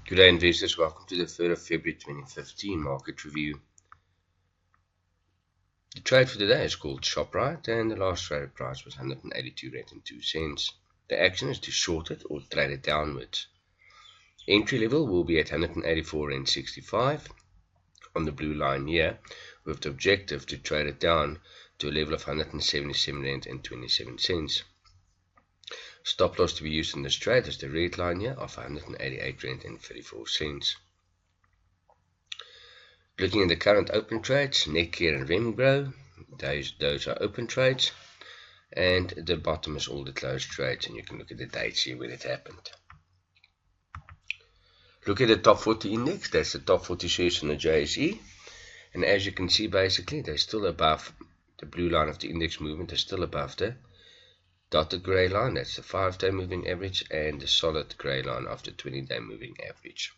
Good day, investors. Welcome to the 3rd of February 2015 market review. The trade for today is called ShopRite, and the last traded price was 182 Rand and 2 cents. The action is to short it or trade it downwards. Entry level will be at 184 Rand 65 on the blue line here, with the objective to trade it down to a level of 177 Rand and 27 cents. Stop loss to be used in this trade is the red line here of 188 Rand and 34 cents. Looking at the current open trades, Netcare and Remgro, those are open trades, and the bottom is all the closed trades, and you can look at the dates here when it happened. Look at the top 40 index, that's the top 40 shares in the JSE, and as you can see, basically they're still above the blue line of the index movement, they're still above the dotted grey line, that's the 5-day moving average, and the solid grey line of the 20-day moving average.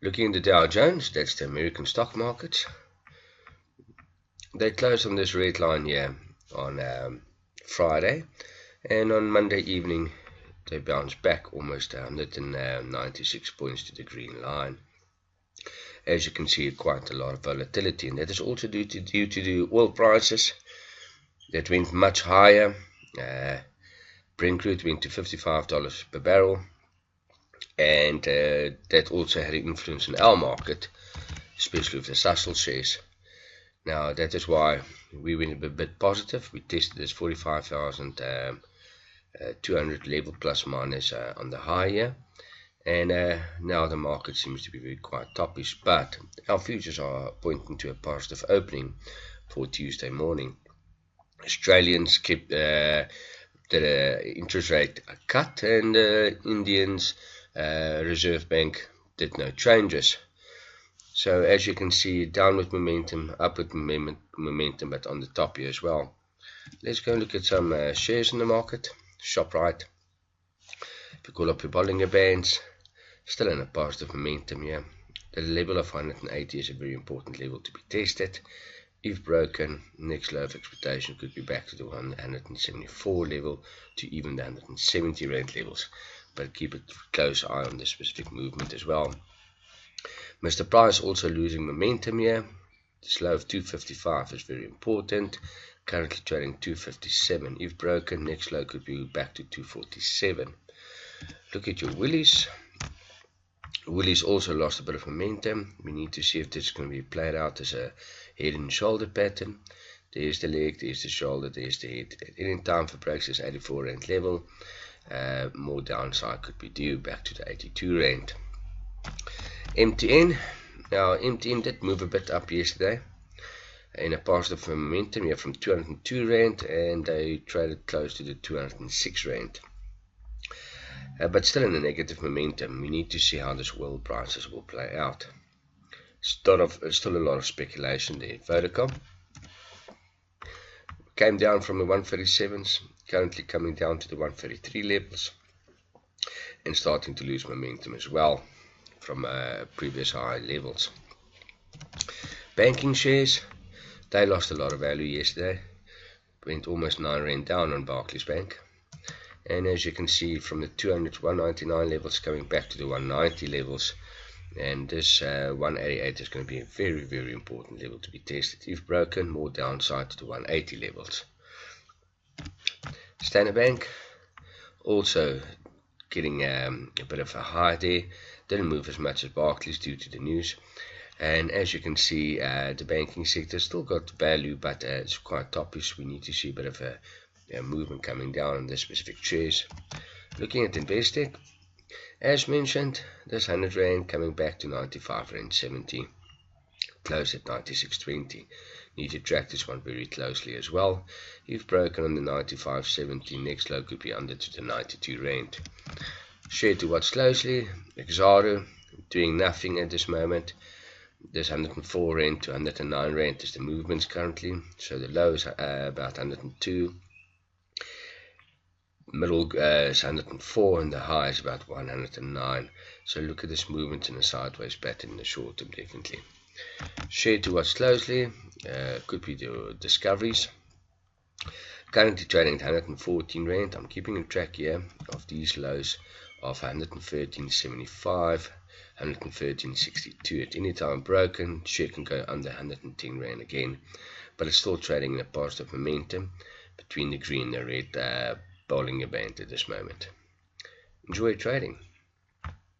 Looking at the Dow Jones, that's the American stock market. They closed on this red line here on Friday, and on Monday evening they bounced back almost 196 points to the green line. As you can see, quite a lot of volatility, and that is also due to the oil prices that went much higher. Brent crude went to $55 per barrel, and that also had an influence in our market, especially with the Sasol shares. Now that is why we went a bit positive. We tested this 45,200 level plus minus on the high here, and now the market seems to be quite toppish, but our futures are pointing to a positive opening for Tuesday morning. Australians kept the interest rate cut, and Indians Reserve Bank did no changes. So as you can see, downward momentum, upward momentum, but on the top here as well. Let's go and look at some shares in the market. ShopRite, if you call up your Bollinger Bands, still in a positive momentum here. The level of 180 is a very important level to be tested. If broken, next low of expectation could be back to the 174 level to even the 170 Rand levels, but keep a close eye on this specific movement as well. Mr. Price also losing momentum here. This low of 255 is very important. Currently trading 257. If broken, next low could be back to 247. Look at your Woolies. Woolies also lost a bit of momentum. We need to see if this is going to be played out as a head and shoulder pattern. There's the leg, there's the shoulder, there's the head. At any time for breaks this 84 Rand level, more downside could be due back to the 82 Rand. MTN, now MTN did move a bit up yesterday in a positive momentum here from 202 Rand, and they traded close to the 206 Rand. But still in a negative momentum. We need to see how this oil prices will play out. Still a lot of speculation there. Vodacom came down from the 137s, currently coming down to the 133 levels, and starting to lose momentum as well from previous high levels. Banking shares, they lost a lot of value yesterday. Went almost 9 Rand down on Barclays Bank. And as you can see, from the 200 to 199 levels coming back to the 190 levels, and this 188 is going to be a very, very important level to be tested. If broken, more downside to the 180 levels. Standard Bank also getting a bit of a high there. Didn't move as much as Barclays due to the news. And as you can see, the banking sector still got value, but it's quite toppish. We need to see a bit of a movement coming down on this specific shares. Looking at Investec, as mentioned, this 100 Rand coming back to 95 Rand 70, close at 96.20. Need to track this one very closely as well. If broken on the 95.70, next low could be under to the 92 Rand. Share to watch closely. Exxaro doing nothing at this moment. This 104 Rand to 109 Rand is the movements currently. So the low is about 102. Middle is 104, and the high is about 109. So look at this movement in a sideways pattern in the short term, definitely. Share to watch closely could be the Discoveries. Currently trading at 114 Rand. I'm keeping a track here of these lows of 113.75, 113.62 at any time broken. Share can go under 110 Rand again, but it's still trading in a positive momentum between the green and the red Bollinger Band at this moment. Enjoy trading.